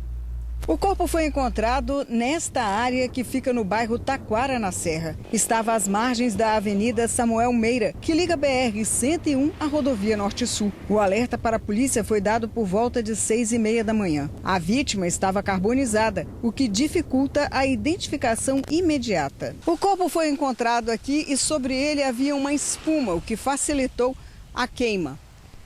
O corpo foi encontrado nesta área que fica no bairro Taquara, na Serra. Estava às margens da Avenida Samuel Meira, que liga a BR-101 à rodovia Norte-Sul. O alerta para a polícia foi dado por volta de 6h30 da manhã. A vítima estava carbonizada, o que dificulta a identificação imediata. O corpo foi encontrado aqui e sobre ele havia uma espuma, o que facilitou a queima.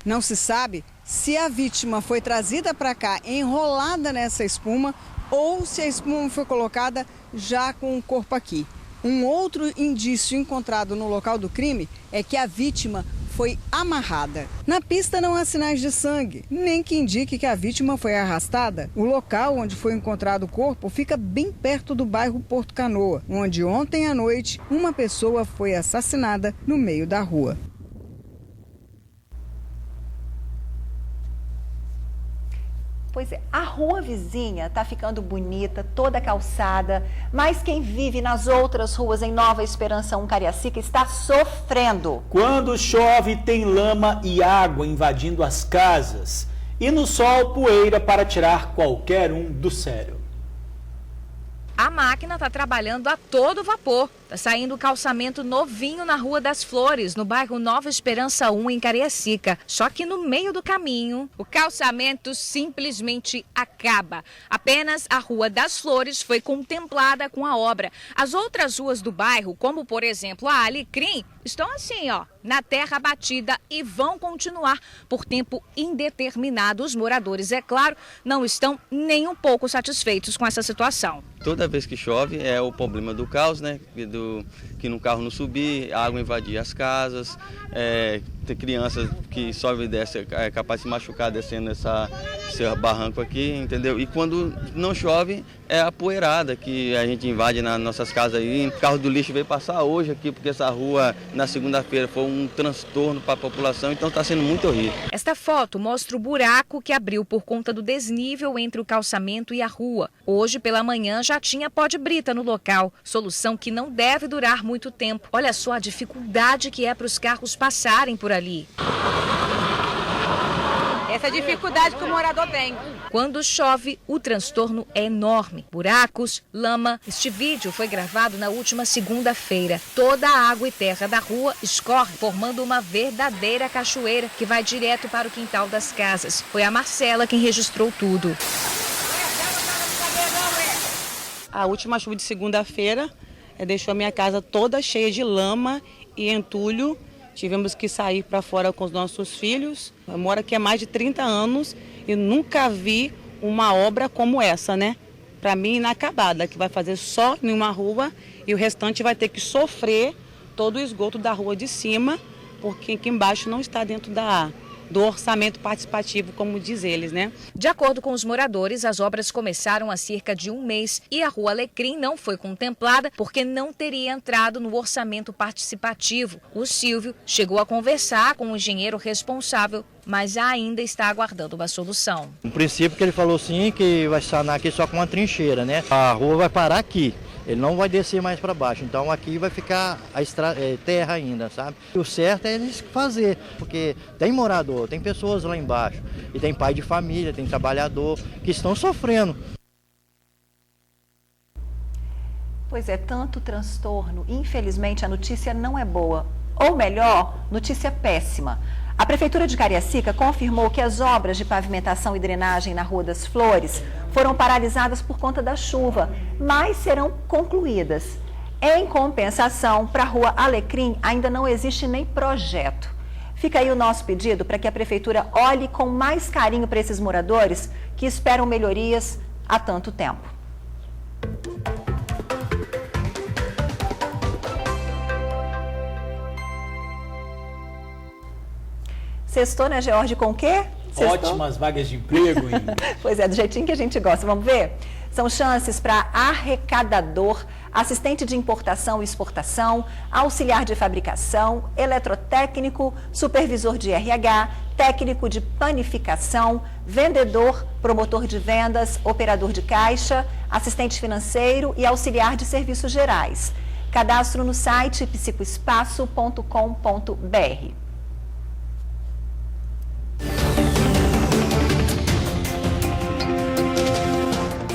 Não se sabe se a vítima foi trazida para cá enrolada nessa espuma ou se a espuma foi colocada já com o corpo aqui. Um outro indício encontrado no local do crime é que a vítima foi amarrada. Na pista não há sinais de sangue, nem que indique que a vítima foi arrastada. O local onde foi encontrado o corpo fica bem perto do bairro Porto Canoa, onde ontem à noite uma pessoa foi assassinada no meio da rua. Pois é, a rua vizinha está ficando bonita, toda calçada, mas quem vive nas outras ruas em Nova Esperança 1, Cariacica, está sofrendo. Quando chove, tem lama e água invadindo as casas. E no sol, poeira para tirar qualquer um do sério. A máquina está trabalhando a todo vapor. Está saindo calçamento novinho na Rua das Flores, no bairro Nova Esperança 1, em Cariacica. Só que no meio do caminho, o calçamento simplesmente acaba. Apenas a Rua das Flores foi contemplada com a obra. As outras ruas do bairro, como por exemplo a Alecrim, estão assim, ó, na terra batida e vão continuar por tempo indeterminado. Os moradores, é claro, não estão nem um pouco satisfeitos com essa situação. Toda vez que chove é o problema do caos, né? Que no carro não subir, a água invadir as casas, tem crianças que sobe e desce, é capaz de se machucar descendo esse barranco aqui, entendeu? E quando não chove, é a poeirada que a gente invade nas nossas casas aí. O carro do lixo veio passar hoje aqui, porque essa rua, na segunda-feira, foi um transtorno para a população, então está sendo muito horrível. Esta foto mostra o buraco que abriu por conta do desnível entre o calçamento e a rua. Hoje, pela manhã, já tinha pó de brita no local, solução que não deve durar muito tempo. Olha só a dificuldade que é para os carros passarem por ali. Essa dificuldade que o morador tem. Quando chove, o transtorno é enorme. Buracos, lama. Este vídeo foi gravado na última segunda-feira. Toda a água e terra da rua escorre, formando uma verdadeira cachoeira que vai direto para o quintal das casas. Foi a Marcela quem registrou tudo. A última chuva de segunda-feira deixou a minha casa toda cheia de lama e entulho. Tivemos que sair para fora com os nossos filhos. Eu moro aqui há mais de 30 anos e nunca vi uma obra como essa, né? Para mim, inacabada, que vai fazer só em uma rua e o restante vai ter que sofrer todo o esgoto da rua de cima, porque aqui embaixo não está dentro do orçamento participativo, como diz eles, né? De acordo com os moradores, as obras começaram há cerca de um mês e a Rua Alecrim não foi contemplada porque não teria entrado no orçamento participativo. O Silvio chegou a conversar com o engenheiro responsável, mas ainda está aguardando uma solução. No princípio que ele falou sim, que vai sanar aqui só com uma trincheira, né? A rua vai parar aqui. Ele não vai descer mais para baixo, então aqui vai ficar terra ainda, sabe? E o certo é eles fazer, porque tem morador, tem pessoas lá embaixo, e tem pai de família, tem trabalhador que estão sofrendo. Pois é, tanto transtorno, infelizmente a notícia não é boa, ou melhor, notícia péssima. A Prefeitura de Cariacica confirmou que as obras de pavimentação e drenagem na Rua das Flores foram paralisadas por conta da chuva, mas serão concluídas. Em compensação, para a Rua Alecrim ainda não existe nem projeto. Fica aí o nosso pedido para que a Prefeitura olhe com mais carinho para esses moradores que esperam melhorias há tanto tempo. Sextou, né, George, com o quê? Sextou? Ótimas vagas de emprego, hein? Pois é, do jeitinho que a gente gosta. Vamos ver? São chances para arrecadador, assistente de importação e exportação, auxiliar de fabricação, eletrotécnico, supervisor de RH, técnico de panificação, vendedor, promotor de vendas, operador de caixa, assistente financeiro e auxiliar de serviços gerais. Cadastro no site psicoespaço.com.br.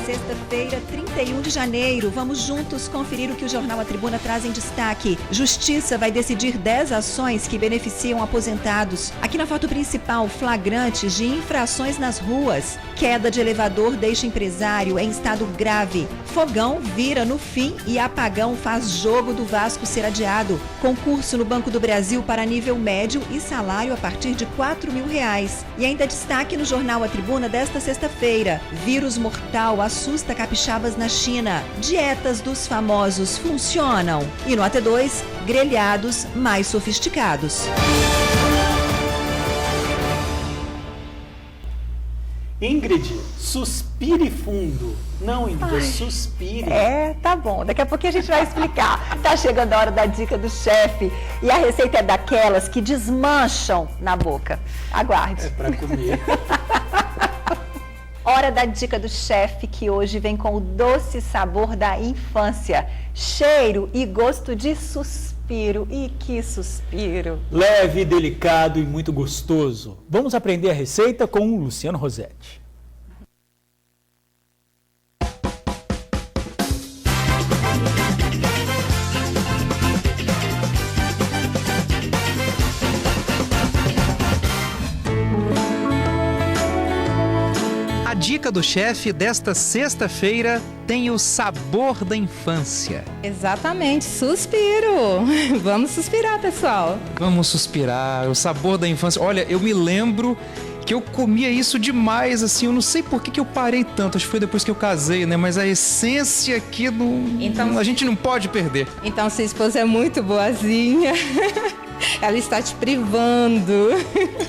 Sexta-feira, 31 de janeiro. Vamos juntos conferir o que o Jornal A Tribuna traz em destaque. Justiça vai decidir 10 ações que beneficiam aposentados. Aqui na foto principal, flagrantes de infrações nas ruas. Queda de elevador deixa empresário em estado grave. Fogão vira no fim e apagão faz jogo do Vasco ser adiado. Concurso no Banco do Brasil para nível médio e salário a partir de R$4.000. E ainda destaque no Jornal A Tribuna desta sexta-feira. Vírus mortal assusta capixabas na China. Dietas dos famosos funcionam. E no AT2, grelhados mais sofisticados. Ingrid, suspire fundo. Não, Ingrid, suspire. Tá bom. Daqui a pouquinho a gente vai explicar. Tá chegando a hora da dica do chefe. E a receita é daquelas que desmancham na boca. Aguarde. É pra comer. Hora da dica do chefe, que hoje vem com o doce sabor da infância. Cheiro e gosto de suspiro. E que suspiro! Leve, delicado e muito gostoso. Vamos aprender a receita com o Luciano Rosetti. A dica do chefe desta sexta-feira tem o sabor da infância. Exatamente, suspiro. Vamos suspirar, pessoal. Vamos suspirar, o sabor da infância. Olha, eu me lembro que eu comia isso demais, assim, eu não sei por que eu parei tanto, acho que foi depois que eu casei, né? Mas a essência aqui a gente não pode perder. Então, sua esposa é muito boazinha. Ela está te privando.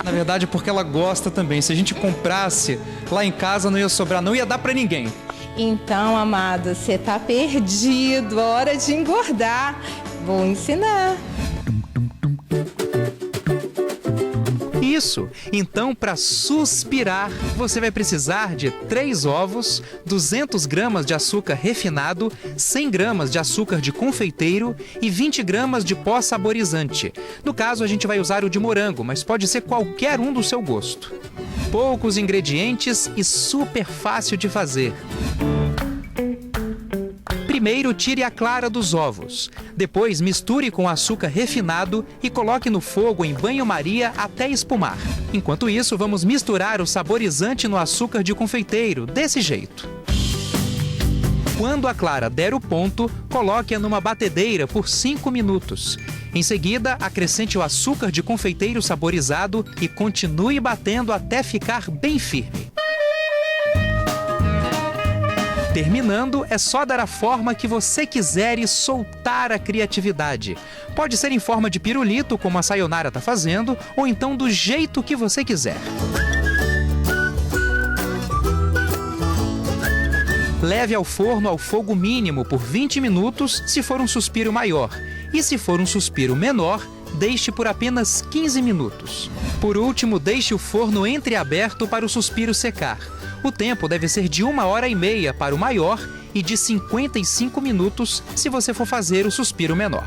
Na verdade, é porque ela gosta também. Se a gente comprasse lá em casa, não ia sobrar, não ia dar pra ninguém. Então, amado, você tá perdido. Hora de engordar. Vou ensinar. Isso! Então, para suspirar, você vai precisar de 3 ovos, 200 gramas de açúcar refinado, 100 gramas de açúcar de confeiteiro e 20 gramas de pó saborizante. No caso, a gente vai usar o de morango, mas pode ser qualquer um do seu gosto. Poucos ingredientes e super fácil de fazer. Primeiro, tire a clara dos ovos. Depois, misture com açúcar refinado e coloque no fogo em banho-maria até espumar. Enquanto isso, vamos misturar o saborizante no açúcar de confeiteiro, desse jeito. Quando a clara der o ponto, coloque-a numa batedeira por 5 minutos. Em seguida, acrescente o açúcar de confeiteiro saborizado e continue batendo até ficar bem firme. Terminando, é só dar a forma que você quiser e soltar a criatividade. Pode ser em forma de pirulito, como a Sayonara está fazendo, ou então do jeito que você quiser. Leve ao forno ao fogo mínimo por 20 minutos, se for um suspiro maior. E se for um suspiro menor, deixe por apenas 15 minutos. Por último, deixe o forno entreaberto para o suspiro secar. O tempo deve ser de 1h30 para o maior e de 55 minutos se você for fazer o suspiro menor.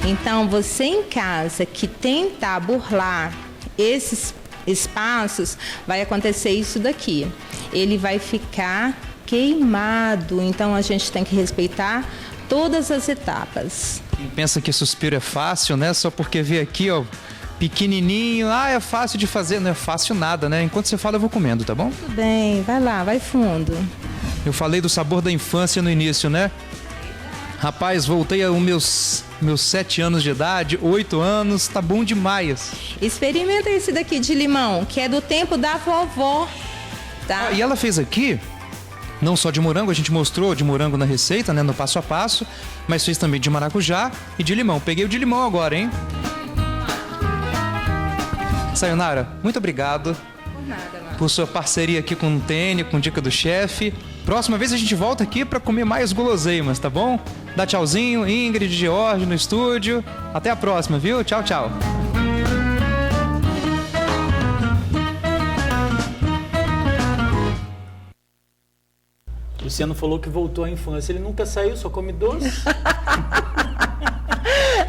Então, você em casa que tentar burlar esses espaços, vai acontecer isso daqui. Ele vai ficar queimado, então a gente tem que respeitar todas as etapas. Quem pensa que suspiro é fácil, né? Só porque vê aqui, ó, pequenininho, é fácil de fazer. Não é fácil nada, né? Enquanto você fala, eu vou comendo, tá bom? Tudo bem, vai lá, vai fundo. Eu falei do sabor da infância no início, né? Rapaz, voltei aos meus 7 anos de idade, 8 anos, tá bom demais. Experimenta esse daqui de limão, que é do tempo da vovó, tá? E ela fez aqui, não só de morango, a gente mostrou de morango na receita, né, no passo a passo, mas fez também de maracujá e de limão. Peguei o de limão agora, hein? Sayonara, muito obrigado. Por nada, mano. Por sua parceria aqui com o TN, com Dica do Chefe. Próxima vez a gente volta aqui para comer mais guloseimas, tá bom? Dá tchauzinho, Ingrid, George no estúdio. Até a próxima, viu? Tchau, tchau. Luciano falou que voltou à infância. Ele nunca saiu, só come doce.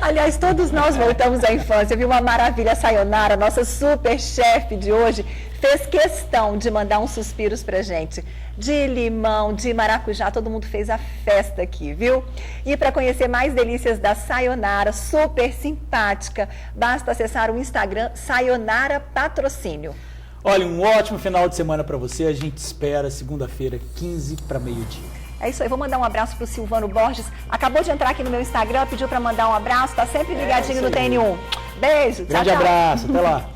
Aliás, todos nós voltamos à infância, viu? Uma maravilha. A Sayonara, nossa super chefe de hoje, fez questão de mandar uns suspiros pra gente. De limão, de maracujá, todo mundo fez a festa aqui, viu? E para conhecer mais delícias da Sayonara, super simpática, basta acessar o Instagram Sayonara Patrocínio. Olha, um ótimo final de semana para você. A gente espera segunda-feira, 15 para meio-dia. É isso aí, vou mandar um abraço pro Silvano Borges. Acabou de entrar aqui no meu Instagram, pediu para mandar um abraço, tá sempre ligadinho no TN1. Beijo, tchau, Grande tchau. abraço, até lá.